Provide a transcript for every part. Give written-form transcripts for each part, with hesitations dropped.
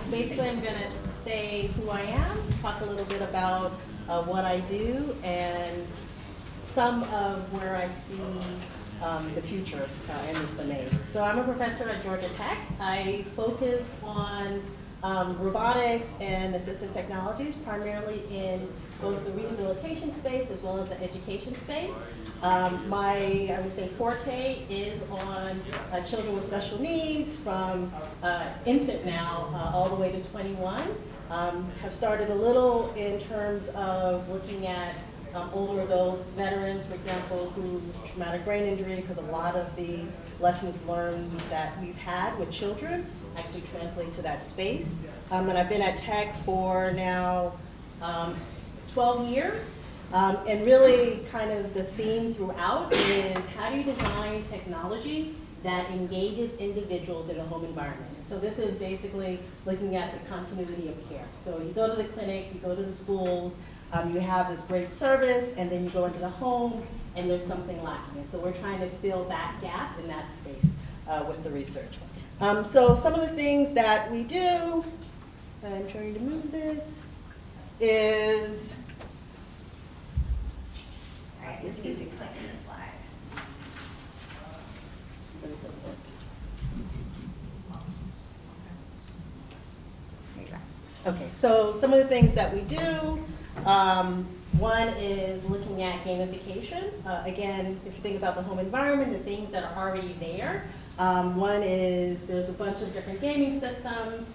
Basically I'm going to say who I am, talk a little bit about what I do, and some of where I see the future in this domain. So I'm a professor at Georgia Tech. I focus on robotics and assistive technologies, primarily in both the rehabilitation space as well as the education space. My, I would say, forte is on children with special needs from infant now all the way to 21. Have started a little in terms of looking at older adults, veterans, for example, who traumatic brain injury, because a lot of the lessons learned that we've had with children actually translate to that space. And I've been at Tech for now 12 years. And really kind of the theme throughout is how do you design technology that engages individuals in the home environment. So this is basically looking at the continuity of care. So you go to the clinic, you go to the schools, you have this great service, and then you go into the home and there's something lacking. And so we're trying to fill that gap in that space with the research. So some of the things that we do, I'm trying to move this, is you need to click in the slide. this doesn't work. There you go. Okay, so some of the things that we do, one is looking at gamification. Again, if you think about the home environment, the things that are already there. One is there's a bunch of different gaming systems,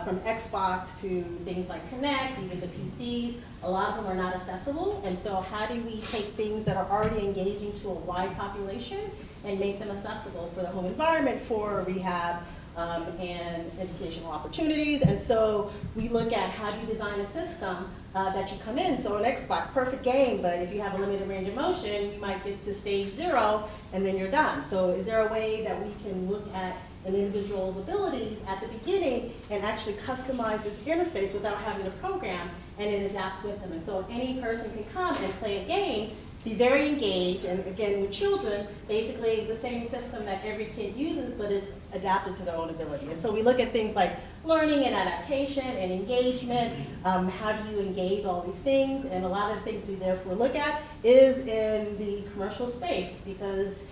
from Xbox to things like Connect, even to PCs. A lot of them are not accessible, and so how do we take things that are already engaging to a wide population and make them accessible for the home environment for rehab and educational opportunities? And so we look at how do you design a system that you come in. So an Xbox, perfect game, but if you have a limited range of motion, you might get to stage 0 and then you're done. So is there a way that we can look at an individual's abilities at the beginning and actually customize this interface without having to program, and it adapts with them? And so any person can come and play a game, be very engaged, and again with children, basically the same system that every kid uses, but it's adapted to their own ability. And so we look at things like learning and adaptation and engagement. How do you engage all these things? And a lot of the things we therefore look at is in the commercial space, because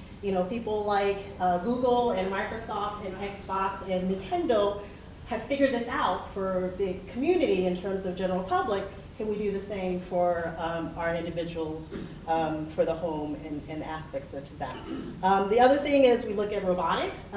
people like Google and Microsoft and Xbox and Nintendo have figured this out for the community in terms of general public. Can we do the same for our individuals for the home and aspects such as that? The other thing is we look at robotics.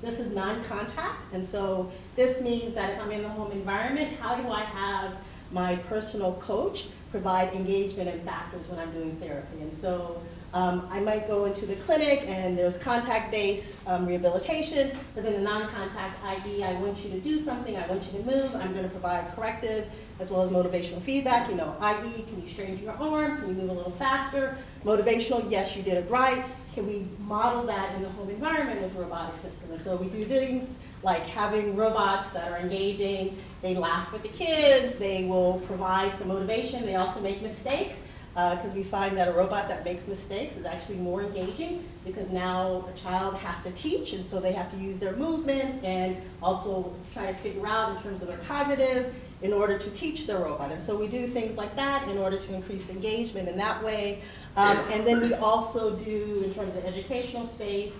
This is non-contact, and so this means that if I'm in the home environment, how do I have my personal coach provide engagement and factors when I'm doing therapy? And so I might go into the clinic and there's contact-based rehabilitation, but then the non-contact ID, I want you to do something, I want you to move, I'm going to provide corrective as well as motivational feedback, i.e., can you straighten your arm, can you move a little faster? Motivational, yes, you did it right. Can we model that in the home environment with a robotic system? And so we do things like having robots that are engaging, they laugh with the kids, they will provide some motivation, they also make mistakes. Because we find that a robot that makes mistakes is actually more engaging, because now a child has to teach, and so they have to use their movements and also try to figure out in terms of their cognitive in order to teach the robot. And so we do things like that in order to increase the engagement in that way. And then we also do, in terms of educational space,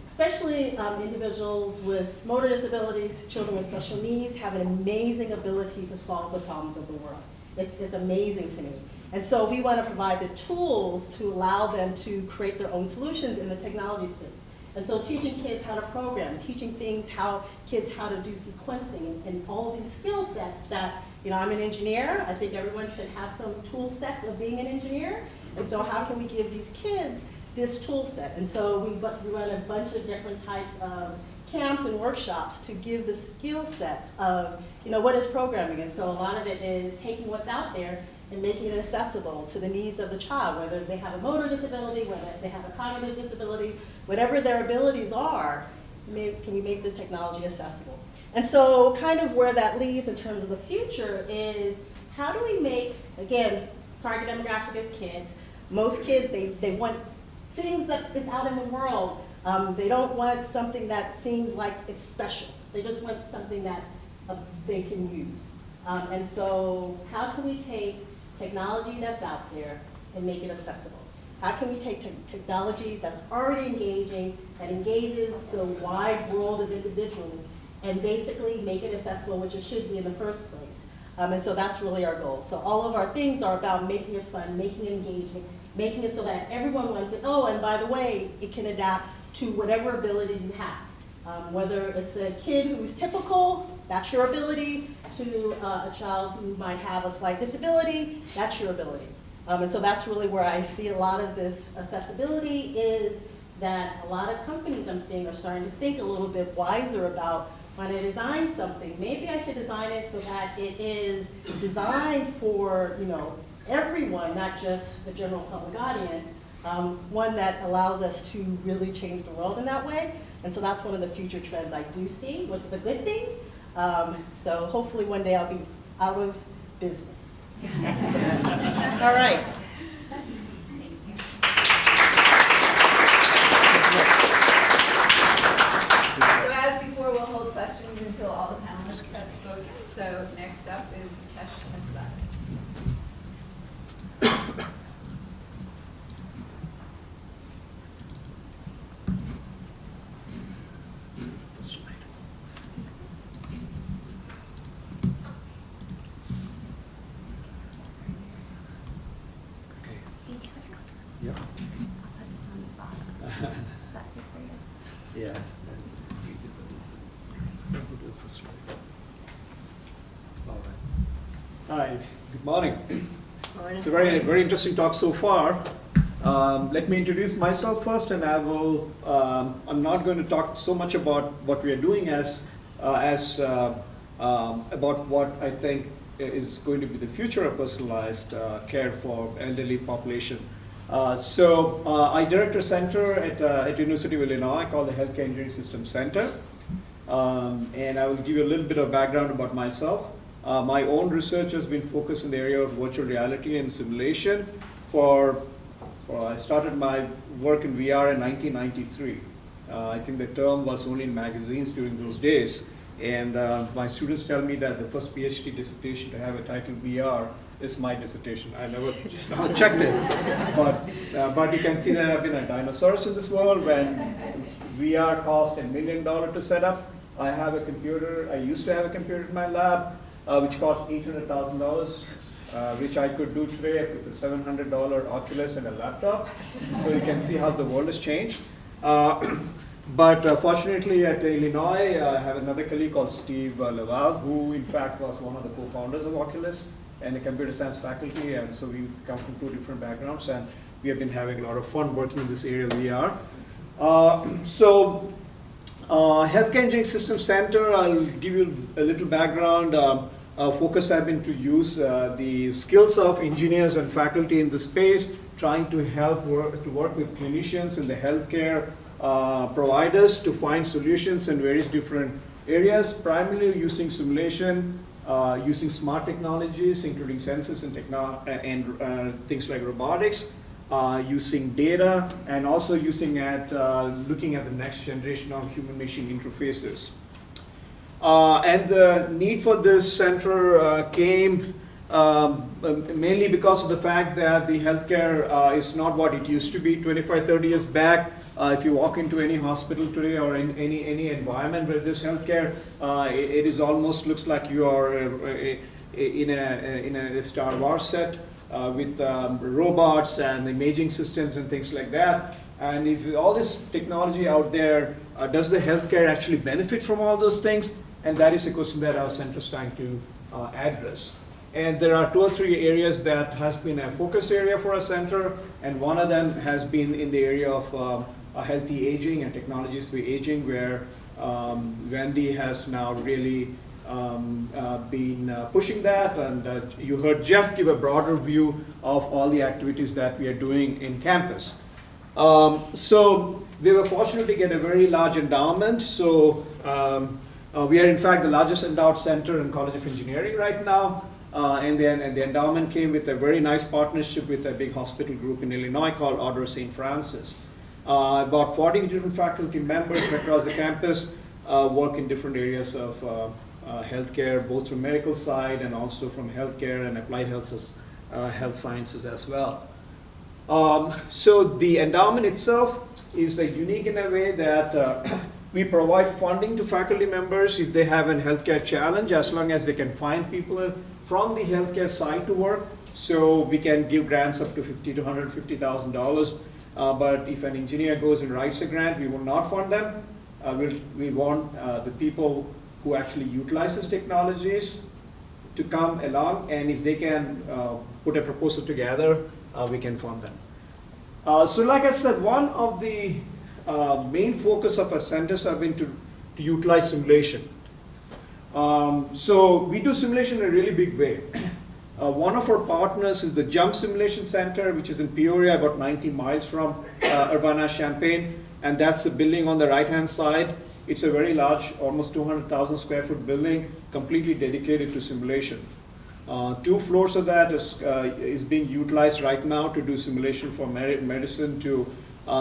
especially individuals with motor disabilities, children with special needs, have an amazing ability to solve the problems of the world. It's amazing to me. And so we want to provide the tools to allow them to create their own solutions in the technology space. And so teaching kids how to program, teaching kids how to do sequencing, and all these skill sets that, I'm an engineer. I think everyone should have some tool sets of being an engineer. And so how can we give these kids this tool set? And so we run a bunch of different types of camps and workshops to give the skill sets of, what is programming? And so a lot of it is taking what's out there and making it accessible to the needs of the child, whether they have a motor disability, whether they have a cognitive disability, whatever their abilities are, can we make the technology accessible? And so kind of where that leads in terms of the future is how do we make, again, target demographic is kids. Most kids, they want things that is out in the world. They don't want something that seems like it's special. They just want something that they can use. And so how can we take technology that's out there and make it accessible? How can we take technology that's already engaging, that engages the wide world of individuals, and basically make it accessible, which it should be in the first place? And so that's really our goal. So all of our things are about making it fun, making it engaging, making it so that everyone wants it. Oh, and by the way, it can adapt to whatever ability you have. Whether it's a kid who's typical, that's your ability, to a child who might have a slight disability, that's your ability. And so that's really where I see a lot of this accessibility is that a lot of companies I'm seeing are starting to think a little bit wiser about when I design something, maybe I should design it so that it is designed for, everyone, not just the general public audience, one that allows us to really change the world in that way. And so that's one of the future trends I do see, which is a good thing. So hopefully one day I'll be out of business. All right. So as before, we'll hold questions until all the panelists have spoken. So next up is Kesh Kesavadas. Yeah. Yeah. All right. Hi, good morning. It's a very, very interesting talk so far. Let me introduce myself first, and I will. I'm not going to talk so much about what we are doing as about what I think is going to be the future of personalized care for elderly population. I direct a center at University of Illinois called the Healthcare Engineering Systems Center. And I will give you a little bit of background about myself. My own research has been focused in the area of virtual reality and simulation. I started my work in VR in 1993. I think the term was only in magazines during those days. And my students tell me that the first Ph.D. dissertation to have a title VR is my dissertation. I never checked it, but you can see that I've been a dinosaur in this world. When VR cost $1 million to set up, I have a computer. I used to have a computer in my lab, which cost $800,000, which I could do today with a $700 Oculus and a laptop. So you can see how the world has changed. But fortunately at Illinois, I have another colleague called Steve Laval, who in fact was one of the co-founders of Oculus and the computer science faculty, and so we come from two different backgrounds, and we have been having a lot of fun working in this area of VR. Healthcare Engineering Systems Center, I'll give you a little background. Focus has been to use the skills of engineers and faculty in the space, trying to help work with clinicians in the healthcare providers to find solutions in various different areas, primarily using simulation, using smart technologies, including sensors and things like robotics, using data, and also looking at the next generation of human-machine interfaces. And the need for this center came mainly because of the fact that the healthcare is not what it used to be 25, 30 years back. If you walk into any hospital today or in any environment where there's healthcare, it is almost looks like you are in a Star Wars set with robots and imaging systems and things like that. And if all this technology out there, does the healthcare actually benefit from all those things? And that is a question that our center is trying to address. And there are 2 or 3 areas that has been a focus area for our center, and one of them has been in the area of healthy aging and technologies for aging, where Wendy has now really been pushing that, and you heard Jeff give a broader view of all the activities that we are doing in campus. So we were fortunate to get a very large endowment. So we are in fact the largest endowed center in College of Engineering right now. And the endowment came with a very nice partnership with a big hospital group in Illinois called Order of St. Francis. About 40 different faculty members across the campus work in different areas of healthcare, both from medical side and also from healthcare and applied health sciences as well. So the endowment itself is unique in a way that we provide funding to faculty members if they have a healthcare challenge, as long as they can find people from the healthcare side to work. So we can give grants up to $50,000 to $150,000. But if an engineer goes and writes a grant, we will not fund them. We want the people who actually utilize these technologies to come along, and if they can put a proposal together, we can fund them. So like I said, one of the main focus of our centers have been to utilize simulation. So we do simulation in a really big way. One of our partners is the JUMP Simulation Center, which is in Peoria, about 90 miles from Urbana-Champaign, and that's the building on the right-hand side. It's a very large, almost 200,000 square foot building, completely dedicated to simulation. 2 floors of that is being utilized right now to do simulation for medicine.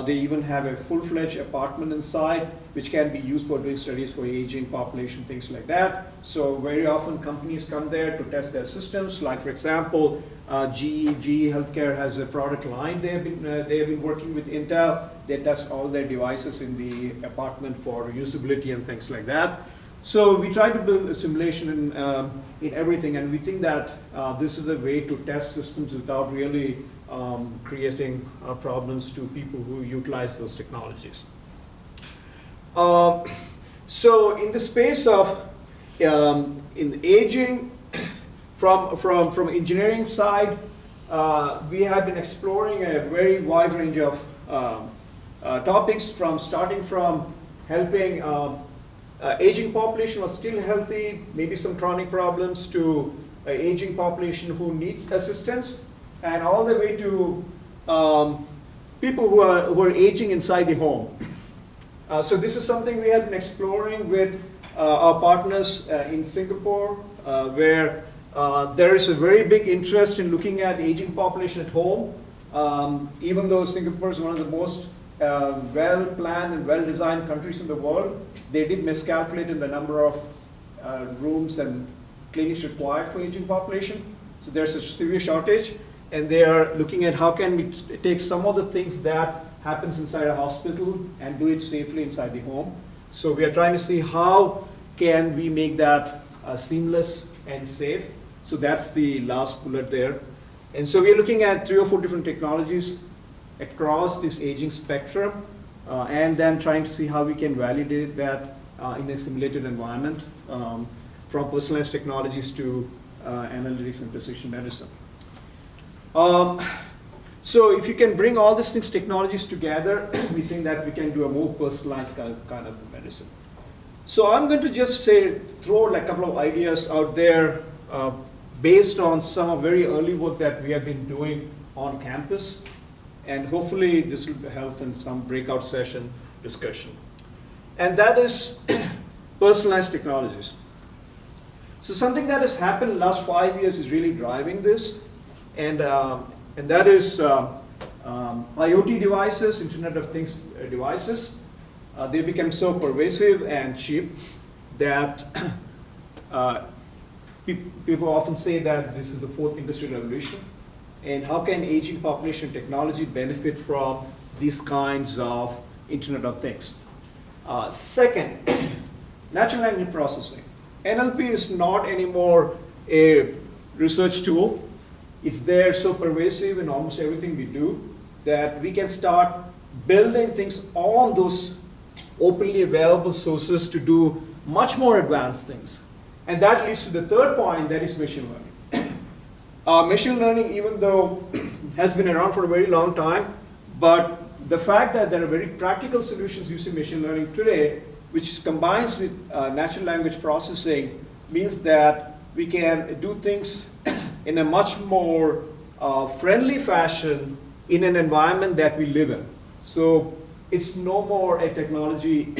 They even have a full-fledged apartment inside, which can be used for doing studies for aging population, things like that. So very often companies come there to test their systems. Like for example, GE Healthcare has a product line. They have been working with Intel. They test all their devices in the apartment for usability and things like that. So we try to build a simulation in everything, and we think that this is a way to test systems without really creating problems to people who utilize those technologies. So in the space of in aging, from engineering side, we have been exploring a very wide range of topics, starting from helping aging population was still healthy, maybe some chronic problems, to aging population who needs assistance, and all the way to people who are aging inside the home. So this is something we have been exploring with our partners in Singapore, where there is a very big interest in looking at aging population at home. Even though Singapore is one of the most well-planned and well-designed countries in the world, they did miscalculate in the number of rooms and clinics required for aging population. So there's a severe shortage, and they are looking at how can we take some of the things that happens inside a hospital and do it safely inside the home. So we are trying to see how can we make that seamless and safe. So that's the last bullet there. And so we are looking at 3 or 4 different technologies across this aging spectrum, and then trying to see how we can validate that in a simulated environment, from personalized technologies to analytics and precision medicine. So if you can bring all these things, technologies together, we think that we can do a more personalized kind of medicine. So I'm going to just throw a couple of ideas out there based on some very early work that we have been doing on campus. And hopefully this will help in some breakout session discussion. And that is personalized technologies. So something that has happened in the last 5 years is really driving this. And that is IoT devices, Internet of Things devices. They become so pervasive and cheap that people often say that this is the 4th industrial revolution. And how can aging population technology benefit from these kinds of Internet of Things? Second, natural language processing. NLP is not anymore a research tool. It's there so pervasive in almost everything we do that we can start building things on those openly available sources to do much more advanced things. And that leads to the third point, that is machine learning. Machine learning, even though has been around for a very long time, but the fact that there are very practical solutions using machine learning today, which combines with natural language processing, means that we can do things in a much more friendly fashion in an environment that we live in. So it's no more a technology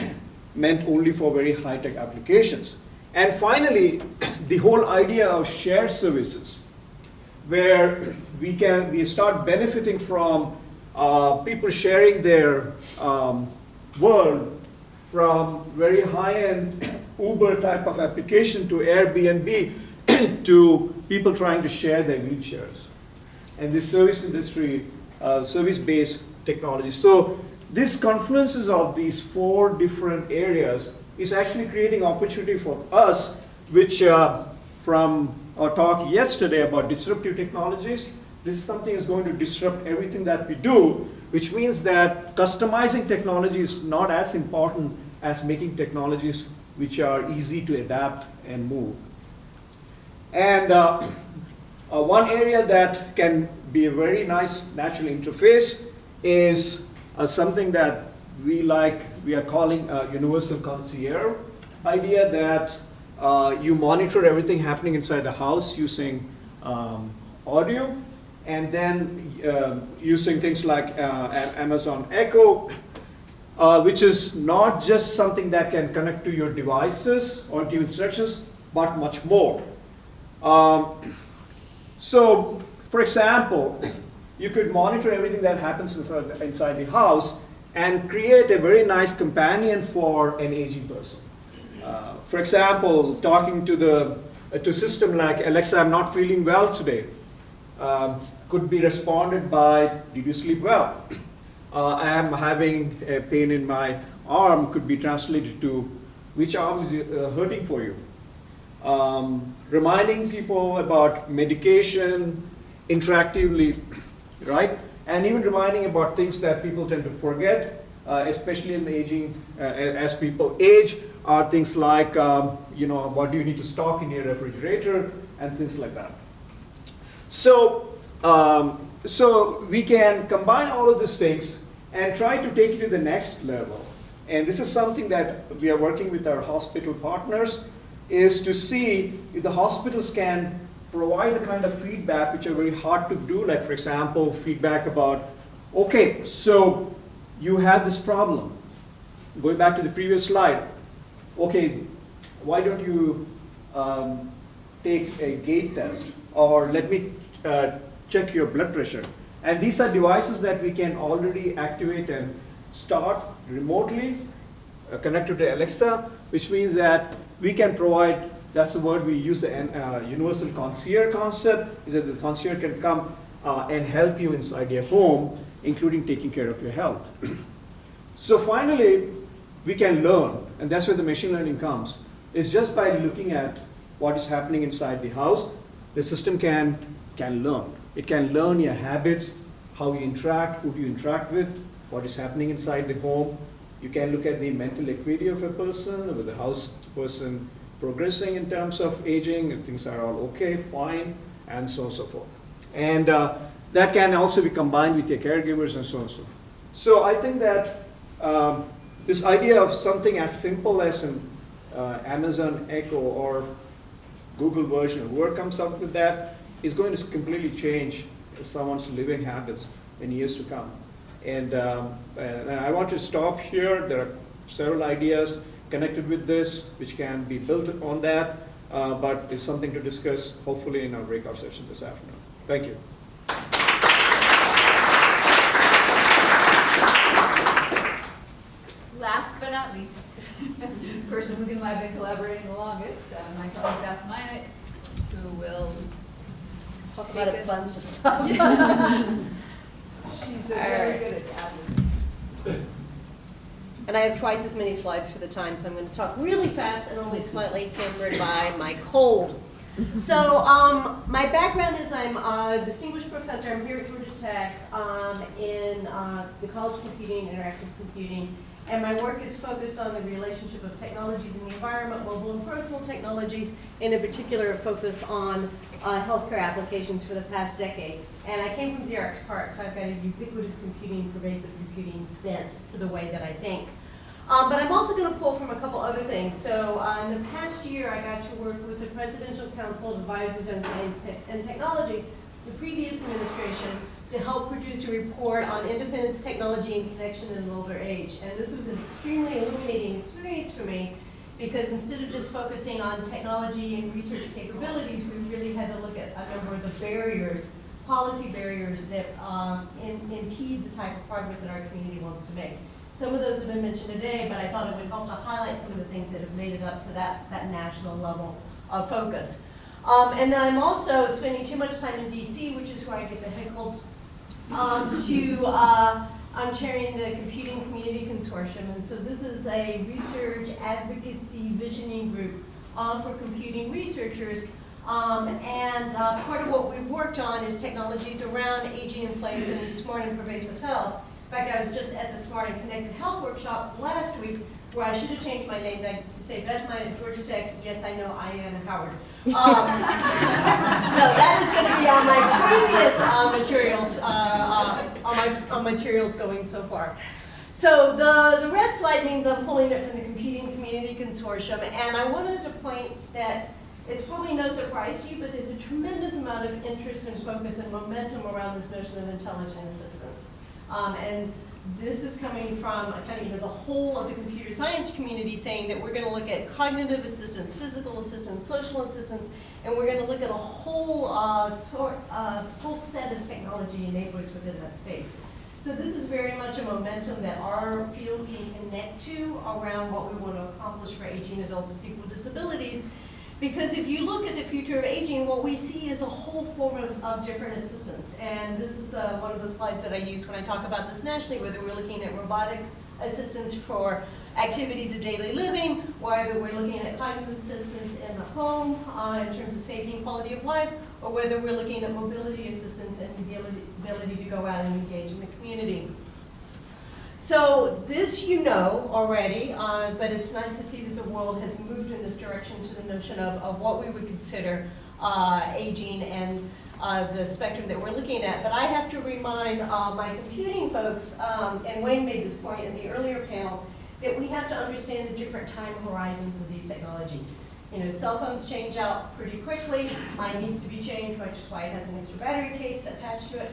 meant only for very high-tech applications. And finally, the whole idea of shared services, where we start benefiting from people sharing their world from very high-end Uber type of application to Airbnb to people trying to share their wheelchairs. And this service industry, service-based technology. So this confluences of these 4 different areas is actually creating opportunity for us, which from our talk yesterday about disruptive technologies, this is something that's going to disrupt everything that we do, which means that customizing technology is not as important as making technologies which are easy to adapt and move. And one area that can be a very nice natural interface is something that we are calling a universal concierge idea, that you monitor everything happening inside the house using audio, and then using things like Amazon Echo, which is not just something that can connect to your devices or give instructions, but much more. So, for example, you could monitor everything that happens inside the house and create a very nice companion for an aging person. For example, talking to a system like, Alexa, I'm not feeling well today, could be responded by, did you sleep well? I am having a pain in my arm, could be translated to, which arm is hurting for you? Reminding people about medication interactively, right? And even reminding about things that people tend to forget, especially in the aging, as people age, are things like, what do you need to stock in your refrigerator, and things like that. So, so we can combine all of these things and try to take it to the next level. And this is something that we are working with our hospital partners, is to see if the hospitals can provide the kind of feedback which are very hard to do, like for example, feedback about, okay, so you have this problem. Going back to the previous slide, okay, why don't you take a gait test, or let me check your blood pressure. And these are devices that we can already activate and start remotely, connected to Alexa, which means that we can provide, that's the word we use, the universal concierge concept, is that the concierge can come and help you inside your home, including taking care of your health. So finally, we can learn, and that's where the machine learning comes. It's just by looking at what is happening inside the house, the system can learn. It can learn your habits, how you interact, who you interact with, what is happening inside the home. You can look at the mental acuity of a person, whether the house person progressing in terms of aging, and things are all okay, fine, and so on and so forth. And that can also be combined with your caregivers and so on and so forth. So I think that this idea of something as simple as an Amazon Echo or Google version, whoever comes up with that, is going to completely change someone's living habits in years to come. And I want to stop here. There are several ideas connected with this, which can be built on that, but it's something to discuss, hopefully, in our breakout session this afternoon. Thank you. Last but not least, person with whom I've been collaborating the longest, my colleague Beth Mynatt, who will Talk about a bunch of stuff. She's very good at that. And I have twice as many slides for the time, so I'm going to talk really fast and only slightly hampered by my cold. So my background is I'm a distinguished professor. I'm here at Georgia Tech in the College of Computing and Interactive Computing. And my work is focused on the relationship of technologies in the environment, mobile and personal technologies, and in particular a focus on healthcare applications for the past decade. And I came from Xerox PARC, so I've got a ubiquitous computing, pervasive computing bent to the way that I think. But I'm also going to pull from a couple other things. So in the past year, I got to work with the Presidential Council of Advisors on Science and Technology, the previous administration, to help produce a report on independence, technology, and connection in older age. And this was an extremely illuminating experience for me, because instead of just focusing on technology and research capabilities, we really had to look at a number of the barriers policy barriers that impede the type of progress that our community wants to make. Some of those have been mentioned today, but I thought it would help to highlight some of the things that have made it up to that national level of focus. And then I'm also spending too much time in DC, which is where I get the hiccoughs, I'm chairing the Computing Community Consortium, and so this is a research advocacy visioning group for computing researchers. Part of what we've worked on is technologies around aging in place and smart and pervasive health. In fact, I was just at the Smart and Connected Health workshop last week, where I should have changed my name to say Beth Mynatt at Georgia Tech. Yes, I know, Ayanna Howard. So that is going to be on my previous materials, on materials going so far. So the red slide means I'm pulling it from the Computing Community Consortium, and I wanted to point that it's probably no surprise to you, but there's a tremendous amount of interest and focus and momentum around this notion of intelligent assistance. And this is coming from kind of the whole of the computer science community saying that we're going to look at cognitive assistance, physical assistance, social assistance, and we're going to look at a whole full set of technology enablers within that space. So this is very much a momentum that our field can connect to around what we want to accomplish for aging adults and people with disabilities. Because if you look at the future of aging, what we see is a whole form of different assistance. And this is one of the slides that I use when I talk about this nationally, whether we're looking at robotic assistance for activities of daily living, whether we're looking at cognitive assistance in the home in terms of safety and quality of life, or whether we're looking at mobility assistance and the ability to go out and engage in the community. So this you know already, but it's nice to see that the world has moved in this direction to the notion of what we would consider aging and the spectrum that we're looking at. But I have to remind my computing folks, and Wayne made this point in the earlier panel, that we have to understand the different time horizons of these technologies. You know, cell phones change out pretty quickly. Mine needs to be changed, which is why it has an extra battery case attached to it.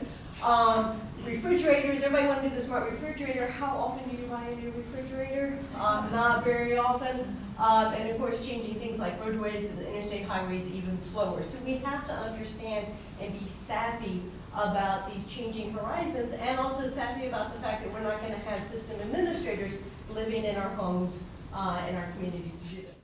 Refrigerators, everybody want to do the smart refrigerator. How often do you buy a new refrigerator? Not very often. And of course, changing things like roadways and interstate highways even slower. So we have to understand and be savvy about these changing horizons, and also savvy about the fact that we're not going to have system administrators living in our homes and our communities to do this.